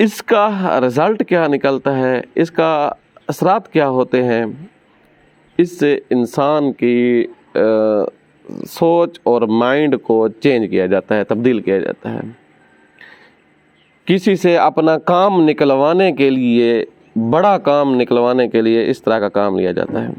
اس کا رزلٹ کیا نکلتا ہے، اس کا اثرات کیا ہوتے ہیں، اس سے انسان کی سوچ اور مائنڈ کو چینج کیا جاتا ہے، تبدیل کیا جاتا ہے۔ کسی سے اپنا کام نکلوانے کے لیے، بڑا کام نکلوانے کے لیے اس طرح کا کام لیا جاتا ہے۔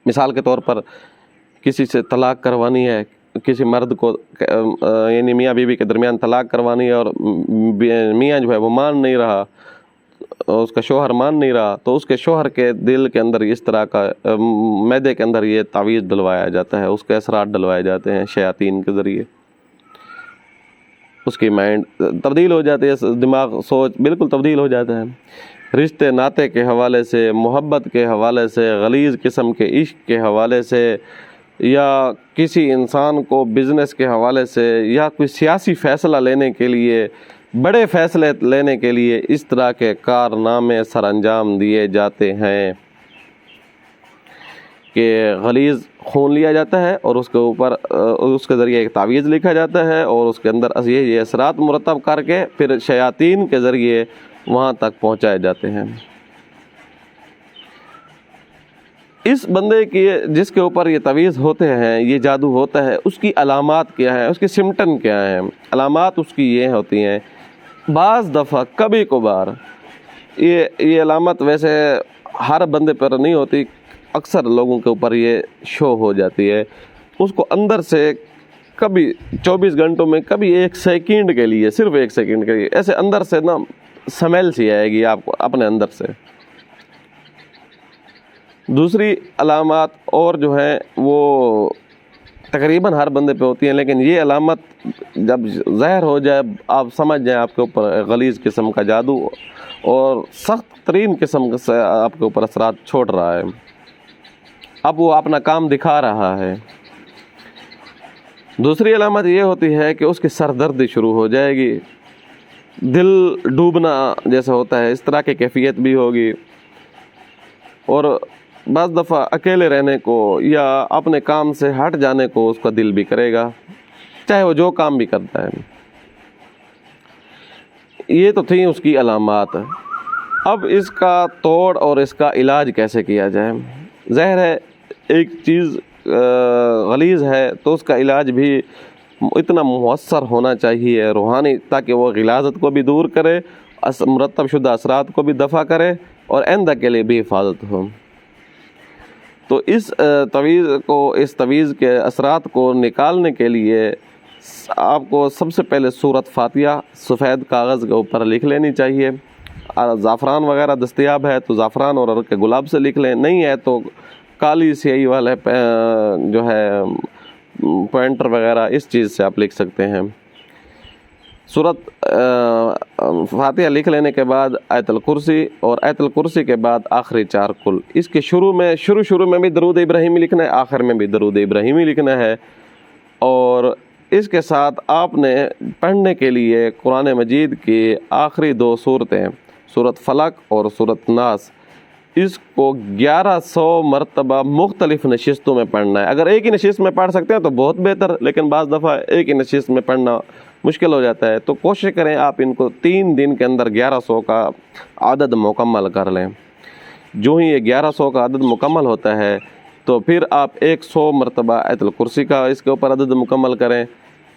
مثال کے طور پر کسی سے طلاق کروانی ہے، کسی مرد کو یعنی میاں بیوی کے درمیان طلاق کروانی ہے، اور میاں جو ہے وہ مان نہیں رہا، اس کا شوہر مان نہیں رہا، تو اس کے شوہر کے دل کے اندر اس طرح کا معدے کے اندر یہ تعویذ ڈلوایا جاتا ہے، اس کے اثرات ڈلوائے جاتے ہیں شیاطین کے ذریعے۔ اس کی مائنڈ تبدیل ہو جاتی ہے، دماغ سوچ بالکل تبدیل ہو جاتا ہے۔ رشتے ناطے کے حوالے سے، محبت کے حوالے سے، غلیظ قسم کے عشق کے حوالے سے، یا کسی انسان کو بزنس کے حوالے سے، یا کوئی سیاسی فیصلہ لینے کے لیے، بڑے فیصلے لینے کے لیے اس طرح کے کارنامے سر انجام دیے جاتے ہیں کہ غلیظ خون لیا جاتا ہے اور اس کے اوپر اس کے ذریعے ایک تعویذ لکھا جاتا ہے، اور اس کے اندر یہ اثرات مرتب کر کے پھر شیاطین کے ذریعے وہاں تک پہنچائے جاتے ہیں۔ اس بندے کی جس کے اوپر یہ تعویذ ہوتے ہیں، یہ جادو ہوتا ہے، اس کی علامات کیا ہیں، اس کی سمٹن کیا ہیں؟ علامات اس کی یہ ہوتی ہیں، بعض دفعہ کبھی کبھار یہ علامت ویسے ہر بندے پر نہیں ہوتی، اکثر لوگوں کے اوپر یہ شو ہو جاتی ہے۔ اس کو اندر سے کبھی 24 گھنٹوں میں، کبھی 1 سیکنڈ کے لیے، صرف 1 سیکنڈ کے لیے ایسے اندر سے نا سمیل سی آئے گی آپ کو اپنے اندر سے۔ دوسری علامات اور جو ہیں وہ تقریباً ہر بندے پہ ہوتی ہیں، لیکن یہ علامت جب ظاہر ہو جائے، آپ سمجھ جائیں آپ کے اوپر غلیظ قسم کا جادو اور سخت ترین قسم سے آپ کے اوپر اثرات چھوڑ رہا ہے، اب وہ اپنا کام دکھا رہا ہے۔ دوسری علامت یہ ہوتی ہے کہ اس کی سر دردی شروع ہو جائے گی، دل ڈوبنا جیسا ہوتا ہے، اس طرح کی کیفیت بھی ہوگی، اور بعض دفعہ اکیلے رہنے کو یا اپنے کام سے ہٹ جانے کو اس کا دل بھی کرے گا، چاہے وہ جو کام بھی کرتا ہے۔ یہ تو تھیں اس کی علامات۔ اب اس کا توڑ اور اس کا علاج کیسے کیا جائے؟ ظاہر ہے ایک چیز غلیظ ہے تو اس کا علاج بھی اتنا مؤثر ہونا چاہیے روحانی، تاکہ وہ غلاظت کو بھی دور کرے، مرتب شدہ اثرات کو بھی دفع کرے، اور آئندہ کے لیے بھی حفاظت ہو۔ تو اس تعویذ کے اثرات کو نکالنے کے لیے آپ کو سب سے پہلے سورۃ فاتحہ سفید کاغذ کے اوپر لکھ لینی چاہیے۔ زعفران وغیرہ دستیاب ہے تو زعفران اور عرق گلاب سے لکھ لیں، نہیں ہے تو کالی سیاہی والے جو ہے پوائنٹر وغیرہ اس چیز سے آپ لکھ سکتے ہیں۔ سورۃ فاتحہ لکھ لینے کے بعد آیت الکرسی، اور آیت الکرسی کے بعد آخری 4 کل۔ اس کے شروع میں بھی درود ابراہیمی لکھنا ہے، آخر میں بھی درود ابراہیمی لکھنا ہے، اور اس کے ساتھ آپ نے پڑھنے کے لیے قرآن مجید کی آخری 2 سورتیں، سورۃ فلق اور سورۃ ناس، اس کو 1100 مرتبہ مختلف نشستوں میں پڑھنا ہے۔ اگر ایک ہی نشست میں پڑھ سکتے ہیں تو بہت بہتر، لیکن بعض دفعہ ایک ہی نشست میں پڑھنا مشکل ہو جاتا ہے، تو کوشش کریں آپ ان کو 3 دن کے اندر 1100 کا عدد مکمل کر لیں۔ جو ہی یہ 1100 کا عدد مکمل ہوتا ہے تو پھر آپ 100 مرتبہ آیت الکرسی کا اس کے اوپر عدد مکمل کریں،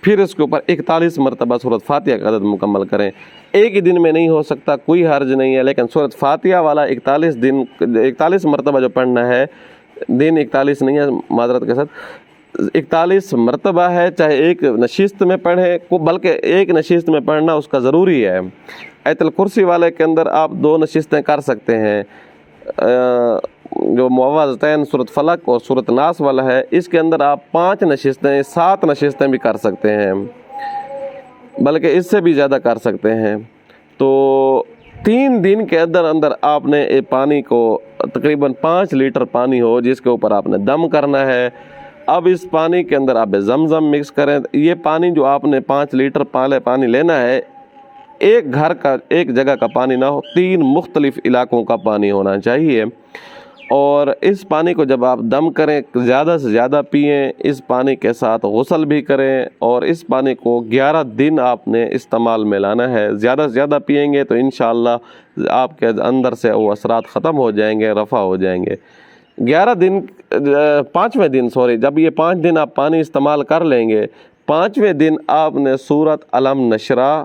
پھر اس کے اوپر 41 مرتبہ سورۃ فاتحہ کا عدد مکمل کریں۔ ایک ہی دن میں نہیں ہو سکتا، کوئی حرج نہیں ہے، لیکن سورۃ فاتحہ والا 41 مرتبہ جو پڑھنا ہے، دن 41 نہیں ہے معذرت کے ساتھ، 41 مرتبہ ہے، چاہے ایک نشست میں پڑھیں، بلکہ ایک نشست میں پڑھنا اس کا ضروری ہے۔ آیت الکرسی والے کے اندر آپ 2 نشستیں کر سکتے ہیں، جو معوذتین سورۃ فلق اور سورۃ ناس والا ہے، اس کے اندر آپ 5 نشستیں 7 نشستیں بھی کر سکتے ہیں، بلکہ اس سے بھی زیادہ کر سکتے ہیں۔ تو 3 دن کے اندر آپ نے پانی کو تقریباً 5 لیٹر پانی ہو جس کے اوپر آپ نے دم کرنا ہے۔ اب اس پانی کے اندر آپ زمزم مکس کریں۔ یہ پانی جو آپ نے 5 لیٹر پانی لینا ہے، ایک جگہ کا پانی نہ ہو، 3 مختلف علاقوں کا پانی ہونا چاہیے، اور اس پانی کو جب آپ دم کریں زیادہ سے زیادہ پئیں، اس پانی کے ساتھ غسل بھی کریں، اور اس پانی کو 11 دن آپ نے استعمال میں لانا ہے۔ زیادہ سے زیادہ پئیں گے تو انشاءاللہ آپ کے اندر سے وہ اثرات ختم ہو جائیں گے، رفع ہو جائیں گے۔ 5ویں دن جب یہ 5 دن آپ پانی استعمال کر لیں گے، 5ویں دن آپ نے سورۃ علم نشرہ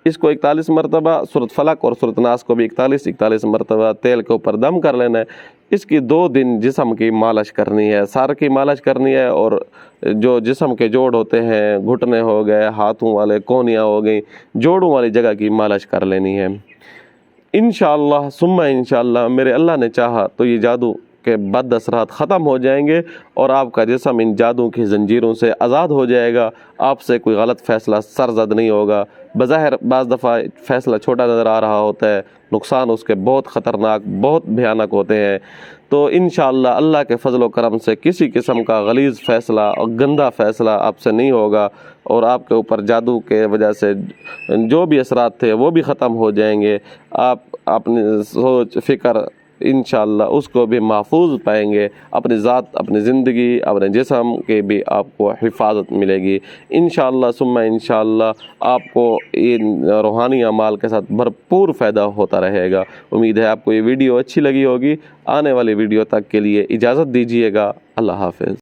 اس کو 41 مرتبہ، سورۃ فلق اور سورۃ ناس کو بھی 41 مرتبہ تیل کے اوپر دم کر لینا ہے۔ اس کی 2 دن جسم کی مالش کرنی ہے، سر کی مالش کرنی ہے، اور جو جسم کے جوڑ ہوتے ہیں، گھٹنے ہو گئے، ہاتھوں والے کونیاں ہو گئیں، جوڑوں والی جگہ کی مالش کر لینی ہے۔ انشاءاللہ ثم انشاءاللہ میرے اللہ نے چاہا تو یہ جادو کے بد اثرات ختم ہو جائیں گے، اور آپ کا جسم ان جادو کی زنجیروں سے آزاد ہو جائے گا۔ آپ سے کوئی غلط فیصلہ سرزد نہیں ہوگا۔ بظاہر بعض دفعہ فیصلہ چھوٹا نظر آ رہا ہوتا ہے، نقصان اس کے بہت خطرناک، بہت بھیانک ہوتے ہیں۔ تو انشاءاللہ اللہ کے فضل و کرم سے کسی قسم کا غلیظ فیصلہ اور گندا فیصلہ آپ سے نہیں ہوگا، اور آپ کے اوپر جادو کے وجہ سے جو بھی اثرات تھے وہ بھی ختم ہو جائیں گے۔ آپ اپنی سوچ فکر انشاءاللہ اس کو بھی محفوظ پائیں گے، اپنی ذات، اپنی زندگی، اپنے جسم کی بھی آپ کو حفاظت ملے گی انشاءاللہ ثم انشاءاللہ۔ آپ کو ان روحانی اعمال کے ساتھ بھرپور فائدہ ہوتا رہے گا۔ امید ہے آپ کو یہ ویڈیو اچھی لگی ہوگی۔ آنے والی ویڈیو تک کے لیے اجازت دیجیے گا۔ اللہ حافظ۔